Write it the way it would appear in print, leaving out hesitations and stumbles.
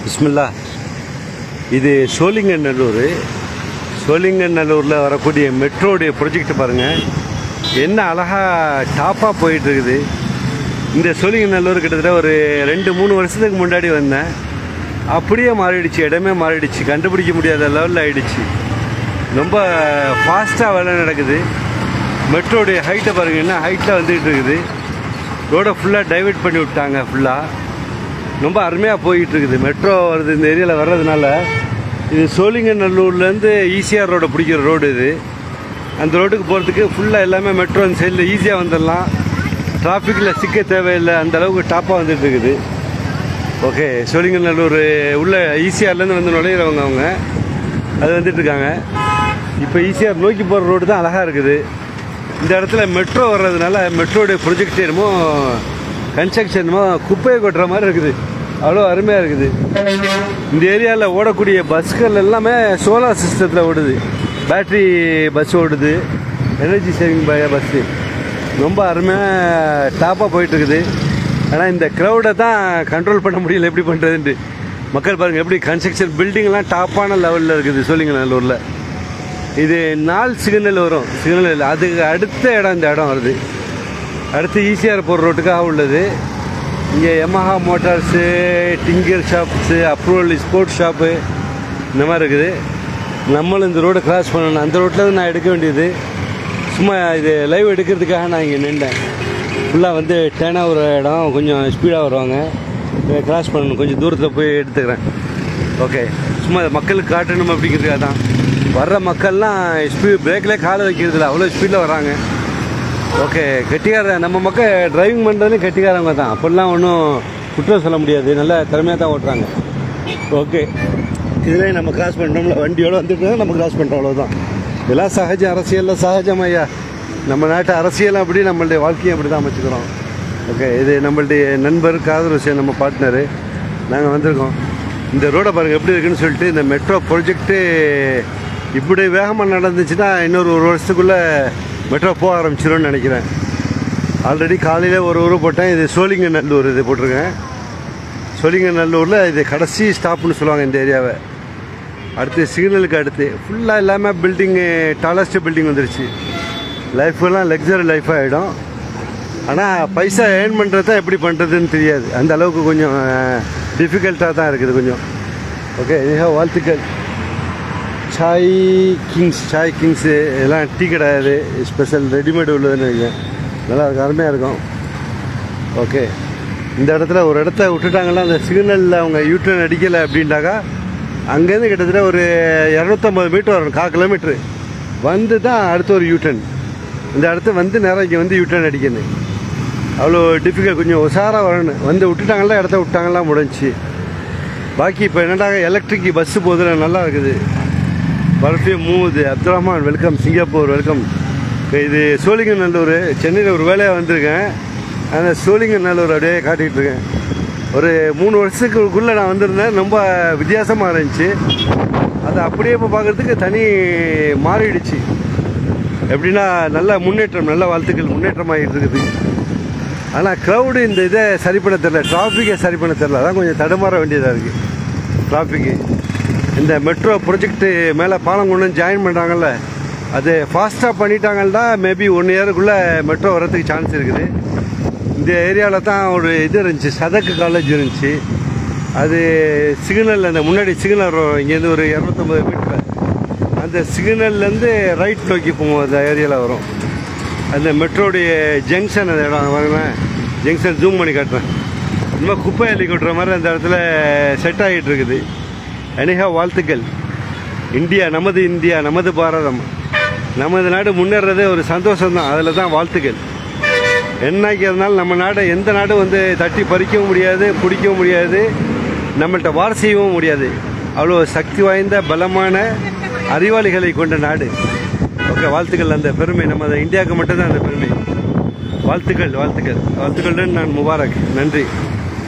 பிஸ்மில்லா. இது சோழிங்கநல்லூர். சோழிங்கநல்லூரில் வரக்கூடிய மெட்ரோடைய ப்ரொஜெக்ட் பாருங்கள், என்ன அழகாக டாப்பாக போயிட்டுருக்குது. இந்த சோழிங்கநல்லூர் கிட்டத்தட்ட ஒரு 2-3 வருஷத்துக்கு முன்னாடி வந்தேன். அப்படியே மாறிடுச்சு, இடமே மாறிடுச்சு, கண்டுபிடிக்க முடியாத லெவலில் ஆகிடுச்சு. ரொம்ப ஃபாஸ்ட்டாக வேலை நடக்குது. மெட்ரோடைய ஹைட்டை பாருங்கள், என்ன ஹைட்டில் வந்துக்கிட்டு இருக்குது. ரோடை ஃபுல்லாக டைவெர்ட் பண்ணி விட்டாங்க. ஃபுல்லாக ரொம்ப அருமையாக போயிட்டுருக்குது. மெட்ரோ வருது இந்த ஏரியாவில் வர்றதுனால. இது சோழிங்கநல்லூர்லேருந்து ஈசிஆர் ரோடை பிடிக்கிற ரோடு இது. அந்த ரோட்டுக்கு போகிறதுக்கு ஃபுல்லாக எல்லாமே மெட்ரோ அந்த சைடில் ஈஸியாக வந்துடலாம். டிராஃபிக்கில் சிக்க தேவையில்லை, அந்த அளவுக்கு டாப்பாக வந்துட்டு இருக்குது. ஓகே, சோழிங்கநல்லூர் உள்ள ஈசிஆர்லேருந்து வந்து நுழையிறவங்க அவங்க அது வந்துட்டுருக்காங்க. இப்போ ஈசிஆர் நோக்கி போகிற ரோடு தான் அழகாக இருக்குது. இந்த இடத்துல மெட்ரோ வர்றதுனால மெட்ரோடைய ப்ரொஜெக்ட் என்னமோ கன்ஸ்ட்ரக்ஷனுமோ குப்பையை கொட்டுற மாதிரி இருக்குது. அவ்வளோ அருமையாக இருக்குது. இந்த ஏரியாவில் ஓடக்கூடிய பஸ்கள் எல்லாமே சோலார் சிஸ்டத்தில் ஓடுது. பேட்ரி பஸ் ஓடுது, எனர்ஜி சேவிங் பஸ்ஸு. ரொம்ப அருமையாக டாப்பாக போயிட்டுருக்குது. ஆனால் இந்த க்ரௌடை தான் கண்ட்ரோல் பண்ண முடியல, எப்படி பண்ணுறதுன்ட்டு. மக்கள் பாருங்கள் எப்படி கன்ஸ்ட்ரக்ஷன் பில்டிங்லாம் டாப்பான லெவலில் இருக்குது சோழிங்கநல்லூரில். இது 4 சிக்னல் வரும். சிக்னல் அதுக்கு அடுத்த இடம் இந்த இடம் வருது. அடுத்து ஈசிஆர் போகிற ரோட்டுக்காக உள்ளது. இங்கே Yamaha motors, tinker shops, approval sports shop இந்த மாதிரி இருக்குது. நம்மளும் இந்த ரோடை கிராஸ் பண்ணணும். அந்த ரோட்டில் தான் நான் எடுக்க வேண்டியது. சும்மா இது லைவ் எடுக்கிறதுக்காக நான் இங்கே நின்றேன். ஃபுல்லாக வந்து டேனாக ஒரு இடம், கொஞ்சம் ஸ்பீடாக வருவாங்க. இதை கிராஸ் பண்ணணும், கொஞ்சம் தூரத்தில் போய் எடுத்துக்கிறேன். ஓகே, சும்மா மக்களுக்கு காட்டணும் அப்படிங்கிறதுக்காக தான். வர்ற மக்கள்லாம் பிரேக்கில் காலை வைக்கிறதில்ல, அவ்வளோ ஸ்பீடில் வராங்க. ஓகே, கெட்டிக்கார நம்ம மக்கள் டிரைவிங் பண்ணுறதுலேயும் கெட்டிக்காரவங்க தான். அப்படிலாம் ஒன்றும் குற்றம் சொல்ல முடியாது, நல்லா திறமையாக தான் ஓட்டுறாங்க. ஓகே, இதில் நம்ம கிராஸ் பண்ணுறோம்ல, வண்டியோடு வந்துட்டு நம்ம கிராஸ் பண்ணுறோம், அவ்வளோதான். இதெல்லாம் சகஜம், அரசியலில் சகஜம் ஐயா. நம்ம நாட்டு அரசியலும் அப்படி, நம்மளுடைய வாழ்க்கையும் அப்படி தான் அமைச்சுக்கிறோம். ஓகே, இது நம்மளுடைய நண்பர் காதல் விஷயம், நம்ம பார்ட்னரு. நாங்கள் வந்திருக்கோம். இந்த ரோடை பாருங்கள் எப்படி இருக்குன்னு சொல்லிட்டு. இந்த மெட்ரோ ப்ரொஜெக்ட்டு இப்படி வேகமாக நடந்துச்சுன்னா இன்னொரு 1 வருஷத்துக்குள்ளே மெட்ரோ போக ஆரம்பிச்சிடும்னு நினைக்கிறேன். ஆல்ரெடி காலையில் ஒரு ஊர் போட்டேன். இது சோழிங்கநல்லூர் இது போட்டிருக்கேன். சோழிங்கநல்லூரில் இது கடைசி ஸ்டாப்னு சொல்லுவாங்க இந்த ஏரியாவை. அடுத்து சிக்னலுக்கு அடுத்து ஃபுல்லாக எல்லாமே பில்டிங்கு, டாலஸ்ட் பில்டிங் வந்துருச்சு. லைஃபெல்லாம் லக்ஸரி லைஃபாக ஆகிடும். ஆனால் பைசா ஏர்ன் பண்ணுறது எப்படி பண்ணுறதுன்னு தெரியாது. அந்த அளவுக்கு கொஞ்சம் டிஃபிகல்ட்டாக தான் இருக்குது கொஞ்சம். ஓகே, வாழ்த்துக்கள். சாய் கிங்ஸு எல்லாம் டீ கிடையாது, ஸ்பெஷல் ரெடிமேடு உள்ளதுன்னு நினைக்கிறேன். நல்லா இருக்கும், அருமையாக இருக்கும். ஓகே, இந்த இடத்துல ஒரு இடத்த விட்டுட்டாங்கன்னா அந்த சிக்னலில் அவங்க யூட்டர்ன் அடிக்கலை அப்படின்ட்டாக்கா அங்கேருந்து கிட்டத்தட்ட ஒரு 250 மீட்டர் வரும், 1/4 கிலோமீட்ரு வந்து தான் அடுத்த ஒரு யூட்டர்ன். இந்த இடத்த வந்து நேரம் இங்கே வந்து யூட்டர்ன் அடிக்கணும். அவ்வளோ டிஃபிகல்ட், கொஞ்சம் உஷாராக வரணும். வந்து விட்டுட்டாங்களா, இடத்த விட்டாங்களா முடிஞ்சு. பாக்கி இப்போ என்னடா எலக்ட்ரிக் பஸ்ஸு போதில் நல்லா இருக்குது. பர்ஃபியூம் மூவுது. Abdul Rahman welcome, Singapore welcome. இது சோழிங்கநல்லூர். சென்னையில் ஒரு வேலையாக வந்திருக்கேன். அந்த சோழிங்கநல்லூர் அப்படியே காட்டிகிட்டு இருக்கேன். ஒரு 3 வருஷத்துக்குள்ளே நான் வந்திருந்தேன். ரொம்ப வித்தியாசமாக இருந்துச்சு. அது அப்படியே இப்போ பார்க்குறதுக்கு தனி மாறிடுச்சு. எப்படின்னா நல்ல முன்னேற்றம், நல்ல வாழ்த்துக்கள், முன்னேற்றமாகிட்டு இருக்குது. ஆனால் க்ரௌடு இந்த இதை சரி பண்ண தெரில, டிராஃபிக்கை சரி பண்ண தெரில. அதான் கொஞ்சம் தடுமாற வேண்டியதாக இருக்குது டிராஃபிக்கு. இந்த மெட்ரோ ப்ரொஜெக்ட்டு மேலே பாலம் கொண்டு ஜாயின் பண்ணுறாங்கல்ல, அது ஃபாஸ்ட்டாக பண்ணிட்டாங்கன்னா மேபி 1 இயருக்குள்ளே மெட்ரோ வரதுக்கு சான்ஸ் இருக்குது. இந்த ஏரியாவில் தான் ஒரு இது இருந்துச்சு, சதக்கு காலேஜ் இருந்துச்சு. அது சிக்னல், அந்த முன்னாடி சிக்னல் இங்கேருந்து ஒரு 250 மீட்டர், அந்த சிக்னல்லேருந்து ரைட் நோக்கி போகும் அந்த ஏரியாவில் வரும். அந்த மெட்ரோடைய ஜங்ஷன், அந்த இடம் வாங்கினேன். ஜங்ஷன் ஜூம் பண்ணி காட்டுறேன். இன்னும் குப்பை அள்ளி கொட்டுற மாதிரி அந்த இடத்துல செட் ஆகிட்டு இருக்குது. வாழ்த்துக்கள். இந்தியா, நமது இந்தியா, நமது பாரதம், நமது நாடு முன்னேறதே ஒரு சந்தோஷம்தான். அதில் தான் வாழ்த்துக்கள். என்னைக்கு இருந்தாலும் நம்ம நாடை எந்த நாடும் வந்து தட்டி பறிக்கவும் முடியாது, பிடிக்கவும் முடியாது, நம்மள்கிட்ட வார் செய்யவும் முடியாது. அவ்வளோ சக்தி வாய்ந்த பலமான அறிவாளிகளை கொண்ட நாடு. ஓகே, வாழ்த்துக்கள். அந்த பெருமை நம்ம இந்தியாவுக்கு மட்டும்தான் அந்த பெருமை. வாழ்த்துக்கள், வாழ்த்துக்கள், வாழ்த்துக்களுடன் நான் முபாரக். நன்றி.